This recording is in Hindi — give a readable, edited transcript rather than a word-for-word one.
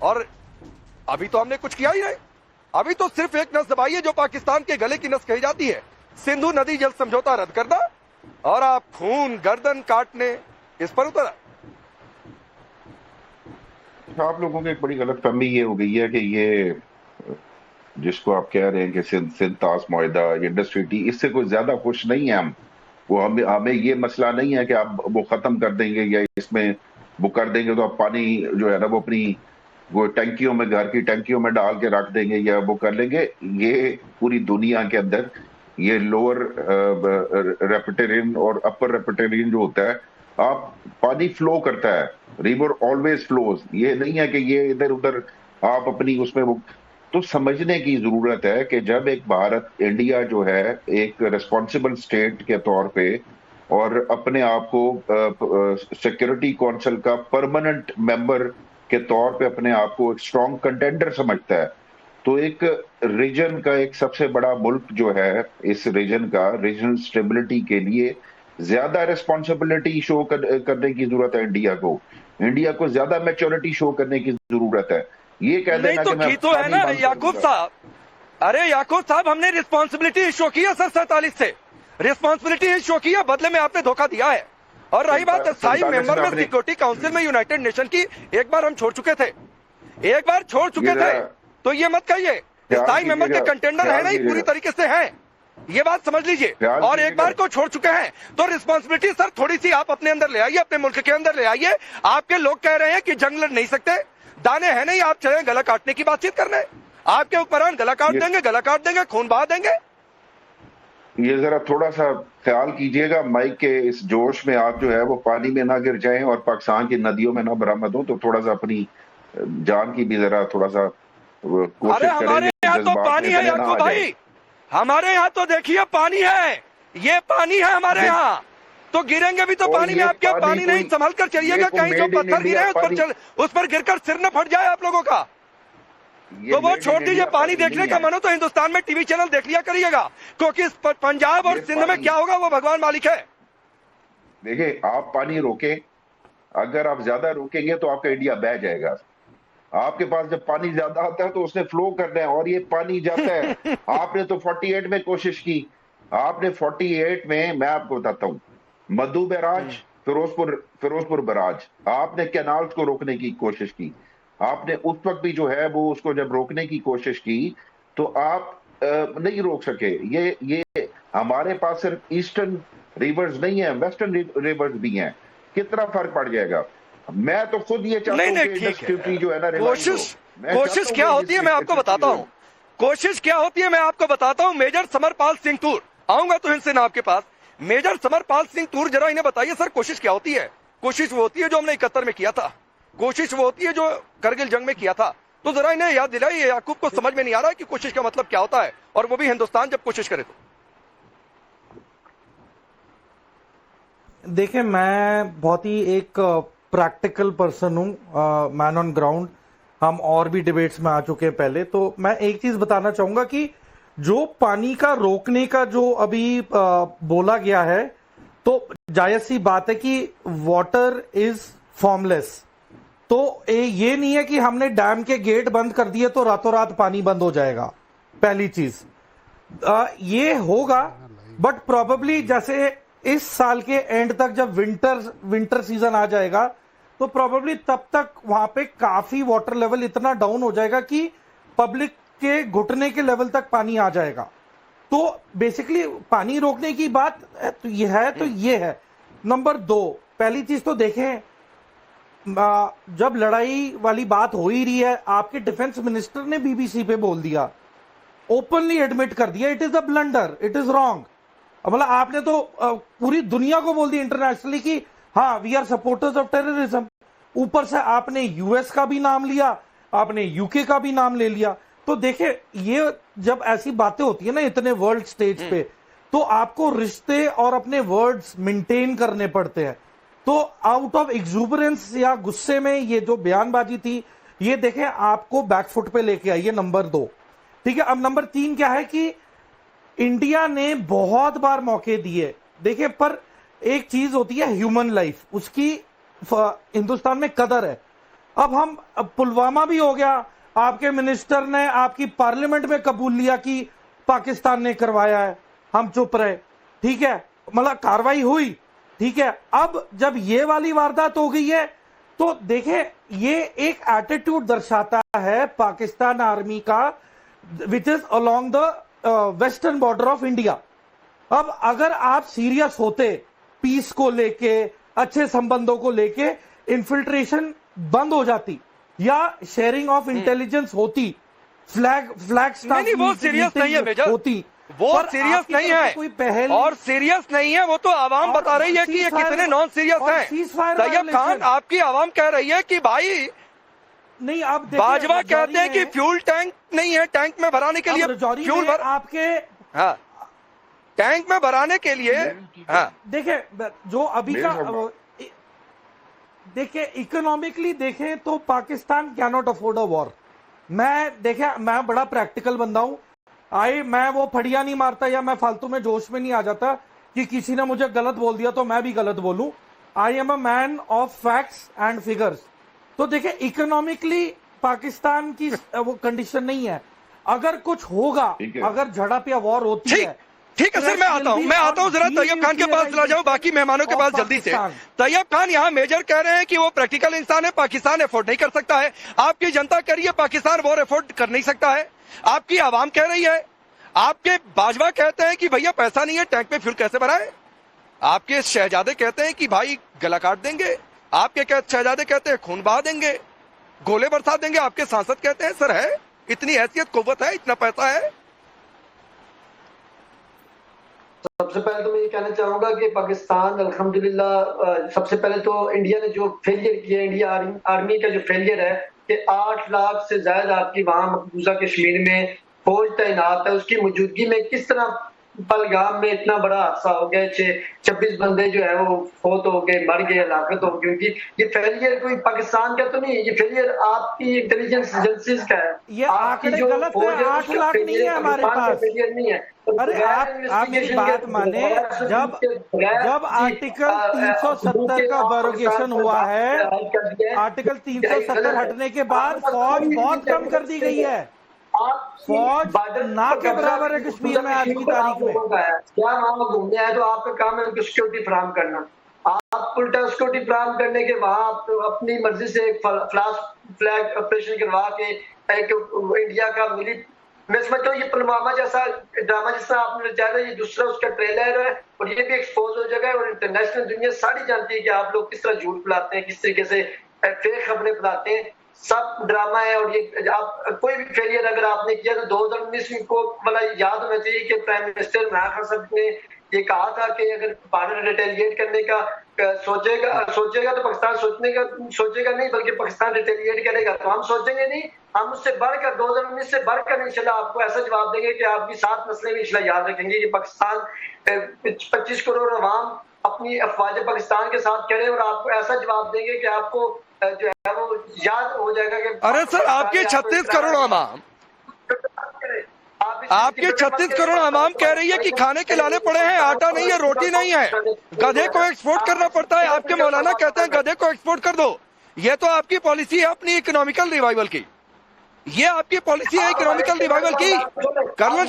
और अभी तो हमने कुछ किया ही नहीं। अभी तो सिर्फ एक नस दबाई है जो पाकिस्तान के गले की नस कही जाती है, सिंधु नदी जल समझौता रद्द करना, और आप खून गर्दन काटने इस पर उतरा। आप लोगों की एक बड़ी गलतफहमी ये हो गई है कि ये जिसको आप कह रहे हैं कि सिंध तास मुआहदा या इंडस्ट्री टी, इससे कोई ज्यादा खुश नहीं है हम। वो हमें ये मसला नहीं है कि आप वो खत्म कर देंगे या इसमें वो कर देंगे तो आप पानी जो है ना वो अपनी वो टंकियों में, घर की टंकियों में डाल के रख देंगे या वो कर लेंगे। ये पूरी दुनिया के अंदर ये लोअर रेपिटेरियन और अपर रेपिटेरियन जो होता है, आप पानी फ्लो करता है, रिवर ऑलवेज फ्लोज। ये नहीं है कि ये इधर उधर आप अपनी उसमें वो। तो समझने की जरूरत है कि जब एक भारत, इंडिया जो है एक रिस्पॉन्सिबल स्टेट के तौर पे और अपने आप को सिक्योरिटी काउंसिल का परमानेंट मेंबर के तौर पे अपने आप को एक स्ट्रॉन्ग कंटेंडर समझता है, तो एक रीजन का एक सबसे बड़ा मुल्क जो है, इस रीजन का रीजनल स्टेबिलिटी के लिए ज्यादा रिस्पॉन्सिबिलिटी शो करने की जरूरत है। इंडिया को ज्यादा मैच्योरिटी शो करने की जरूरत है। ये कह देना कि मैं तो है ना याकूब साहब, अरे याकूब साहब, हमने रिस्पॉन्सिबिलिटी शो किया सर 47 से, रिस्पॉन्सिबिलिटी शो किया, बदले में आपने धोखा दिया है। और रही बात स्थायी मेंबर में सिक्योरिटी काउंसिल में यूनाइटेड नेशन की, एक बार हम छोड़ चुके थे, तो ये मत कहिए। स्थायी मेंबर के कंटेंडर है नहीं, पूरी तरीके से हैं, ये बात समझ लीजिए। और एक बार को छोड़ चुके हैं तो रिस्पॉन्सिबिलिटी सर थोड़ी सी आप अपने अंदर ले आइए, अपने मुल्क के अंदर ले आइए। आपके लोग कह रहे हैं कि जंग लड़ नहीं सकते, दाने हैं नहीं, आप चले गला काटने की बातचीत करने। आपके हुक्मरान गला काट देंगे, खून बहा देंगे। ये जरा थोड़ा सा ख्याल कीजिएगा, माइक के इस जोश में आप जो है वो पानी में ना गिर जाएं और पाकिस्तान की नदियों में ना बरामद हो। तो थोड़ा सा अपनी जान की भी जरा थोड़ा सा कोशिश करें। हमारे यहाँ तो पानी है याकूब भाई, हमारे यहाँ तो देखिए पानी है, ये पानी है हमारे यहाँ, तो गिरेंगे भी तो पानी में। आपके पानी नहीं, संभल कर चलिएगा, कहीं जो पत्थर गिरे उस पर गिरकर सिर न फट जाए आप लोगों का। तो वो छोड़ दीजिए, पानी देखने का मन हो तो हिंदुस्तान में टीवी चैनल देख लिया करिएगा, क्योंकि पंजाब और सिंध में क्या होगा वो भगवान मालिक है। देखिए, आप पानी रोके, अगर आप ज्यादा रोकेंगे तो आपका इंडिया बह जाएगा। आपके पास जब पानी ज्यादा आता है तो उसने फ्लो करना है और ये पानी जाता है। आपने तो 48 में कोशिश की, आपने 48 में, मैं आपको बताता हूँ, मधु बैराज, फिरोजपुर बैराज, आपने कैनाल्स को रोकने की कोशिश की। आपने उस वक्त भी जो है वो उसको जब रोकने की कोशिश की तो आप नहीं रोक सके। ये हमारे पास सिर्फ ईस्टर्न रिवर्स नहीं है, वेस्टर्न रिवर्स भी हैं। कितना फर्क पड़ जाएगा। मैं तो खुद ये चाहता हूँ कि इंडस्ट्री जो है ना, कोशिश क्या होती है मैं आपको बताता हूँ, कोशिश क्या होती है मैं आपको बताता हूँ। मेजर समरपाल सिंह तूर, आऊंगा तो हिंद सेना आपके पास। मेजर समरपाल सिंह तूर, जरा इन्हें बताइए सर, कोशिश क्या होती है? कोशिश वो होती है जो हमने 71 में किया था, कोशिश वो होती है जो करगिल जंग में किया था। तो जरा इन्हें याद दिलाइए, याकूब को समझ में नहीं आ रहा है कि कोशिश का मतलब क्या होता है, और वो भी हिंदुस्तान जब कोशिश करे तो। देखिए, मैं बहुत ही एक प्रैक्टिकल पर्सन हूँ, मैन ऑन ग्राउंड। हम और भी डिबेट्स में आ चुके हैं पहले, तो मैं एक चीज बताना चाहूंगा कि जो पानी का रोकने का जो अभी बोला गया है, तो जायज सी बात है कि वाटर इज फॉर्मलेस। तो ये नहीं है कि हमने डैम के गेट बंद कर दिए तो रातों रात पानी बंद हो जाएगा। पहली चीज ये होगा, बट प्रोबेबली जैसे इस साल के एंड तक जब विंटर सीजन आ जाएगा तो प्रोबेबली तब तक वहां पे काफी वाटर लेवल इतना डाउन हो जाएगा कि पब्लिक के घुटने के लेवल तक पानी आ जाएगा। तो बेसिकली पानी रोकने की बात तो ये है। नंबर 2, पहली चीज तो देखें, जब लड़ाई वाली बात हो ही रही है, आपके डिफेंस मिनिस्टर ने बीबीसी पे बोल दिया, ओपनली एडमिट कर दिया, it is a blunder, it is wrong. मतलब आपने तो पूरी दुनिया को बोल दिया इंटरनेशनली कि हाँ, we are supporters of terrorism. ऊपर से आपने यूएस का भी नाम लिया, आपने यूके का भी नाम ले लिया। तो देखे, ये जब ऐसी बातें होती है ना इतने वर्ल्ड स्टेज पे, तो आपको रिश्ते और अपने वर्ड्स मेंटेन करने पड़ते हैं। तो आउट ऑफ एक्सूबरेंस या गुस्से में ये जो बयानबाजी थी, ये देखें आपको बैकफुट पे लेके आई है। नंबर 2, ठीक है। अब नंबर 3 क्या है कि इंडिया ने बहुत बार मौके दिए, देखिए, पर एक चीज होती है ह्यूमन लाइफ, उसकी हिंदुस्तान में कदर है। अब पुलवामा भी हो गया, आपके मिनिस्टर ने आपकी पार्लियामेंट में कबूल लिया कि पाकिस्तान ने करवाया है, हम चुप रहे, ठीक है, मतलब कार्रवाई हुई, ठीक है। अब जब ये वाली वारदात हो गई है तो देखें, ये एक एटीट्यूड दर्शाता है पाकिस्तान आर्मी का, which is along the western border of India. अब अगर आप सीरियस होते पीस को लेके, अच्छे संबंधों को लेके, इन्फिल्ट्रेशन बंद हो जाती या शेयरिंग ऑफ इंटेलिजेंस होती, फ्लैग नहीं, वो सीरियस नहीं है मेजर, होती, वो सीरियस नहीं है, कोई पहल और सीरियस नहीं है, वो तो आवाम बता रही है कि ये कितने नॉन सीरियस हैं। तैयब खान, आपकी आवाम कह रही है कि भाई नहीं, आप बाजवा कहते हैं कि फ्यूल टैंक नहीं है, टैंक में भराने के लिए फ्यूल आपके, हाँ, टैंक में भराने के लिए, हाँ, देखें जो अभी का, देखें इकोनॉमिकली देखें तो Pakistan can not afford a war. मैं बड़ा प्रैक्टिकल बंदा हूं, मैं वो फड़िया नहीं मारता या मैं फालतू में जोश में नहीं आ जाता कि किसी ने मुझे गलत बोल दिया तो मैं भी गलत बोलूं। I am a man of facts and figures. तो देखिए इकोनॉमिकली पाकिस्तान की वो कंडीशन नहीं है। अगर कुछ होगा, अगर झड़प या वॉर होती है, ठीक है सर, मैं आता हूं जरा तैयब खान के पास चला जाऊं, बाकी मेहमानों के पास जल्दी से। तैयब खान, यहाँ मेजर कह रहे हैं कि वो प्रैक्टिकल इंसान है, पाकिस्तान एफोर्ड नहीं कर सकता है। आपकी जनता कह रही है पाकिस्तान वॉर एफोर्ड कर नहीं सकता है, आपकी आवाम कह रही है, आपके बाजवा कहते हैं कि भैया पैसा नहीं है, टैंक में फ्यूल कैसे भराए, आपके शहजादे कहते हैं कि भाई गला काट देंगे, आपके शहजादे कहते हैं खून बहा देंगे, गोले बरसा देंगे, आपके सांसद कहते हैं सर है इतनी हैसियत, कुव्वत है, इतना पैसा है। सबसे पहले तो मैं ये कहना चाहूंगा कि पाकिस्तान अल्हम्दुलिल्लाह, सबसे पहले तो इंडिया ने जो फेलियर किया, इंडिया आर्मी का जो फेलियर है कि 8 लाख से ज्यादा आपकी वहां मकबूजा कश्मीर में फौज तैनात है, उसकी मौजूदगी में किस तरह पहलगाम में इतना बड़ा हादसा हो गया, 26 बंदे जो है वो फौत हो गए, मर गए, हलाकत हो गई उनकी। ये फेलियर कोई पाकिस्तान का तो नहीं है, ये फेलियर आपकी इंटेलिजेंस एजेंसीज का है। ये आंकड़े गलत है, 8 लाख नहीं है हमारे पास, फेलियर नहीं है। अरे आप मेरी बात माने, जब आर्टिकल 370 का बरोगेशन हुआ है, आर्टिकल 370 हटने के बाद फौज बहुत कम कर दी गई है, फौज ना के बराबर है कश्मीर में आज की तारीख में। क्या वहां घूमने आए तो आपका काम है उनको सिक्योरिटी फराहम करना, आप उल्टा सिक्योरिटी फराहम करने के वहां आप अपनी मर्जी से एक फ्लैग ऑपरेशन करवा के एक इंडिया का मिली, मैं समझता हूँ ये पुलवामा जैसा ड्रामा जिसका आपने रचाया, ये दूसरा उसका ट्रेलर है और ये भी एक्सपोज हो जाएगा और इंटरनेशनल दुनिया सारी जानती है कि आप लोग किस तरह झूठ फैलाते हैं, किस तरीके से फेक खबरें फैलाते हैं, सब ड्रामा है। और ये आप कोई भी फेलियर अगर आपने किया तो 2019 को मतलब याद होना चाहिए कि प्राइम मिनिस्टर इमरान खान साहब ने ये कहा था कि अगर भारत रिटेलिएट करने का सोचेगा तो पाकिस्तान सोचेगा नहीं, बल्कि पाकिस्तान रिटेलिएट करेगा। तो हम सोचेंगे नहीं, हम उससे बढ़कर 2019 से बढ़कर इंशाल्लाह आपको ऐसा जवाब देंगे कि आपकी 7 मसले भी इंशाल्लाह याद रखेंगे कि पाकिस्तान 25 करोड़ अवाम अपनी अफवाज पाकिस्तान के साथ खड़े और आपको ऐसा जवाब देंगे कि आपको जो है वो याद हो जाएगा कि अरे सर आपके 36 करोड़ अवाम, आपके 36 करोड़ अवाम कह रही है कि खाने के लाने पड़े हैं, आटा नहीं है, रोटी नहीं है, गधे को एक्सपोर्ट करना पड़ता है। आपके मौलाना कहते हैं गधे को एक्सपोर्ट कर दो। ये तो आपकी पॉलिसी है अपनी इकोनॉमिकल रिवाइवल की, ये आपकी पॉलिसी है इकोनॉमिकल रिवाइवल की। कर्नल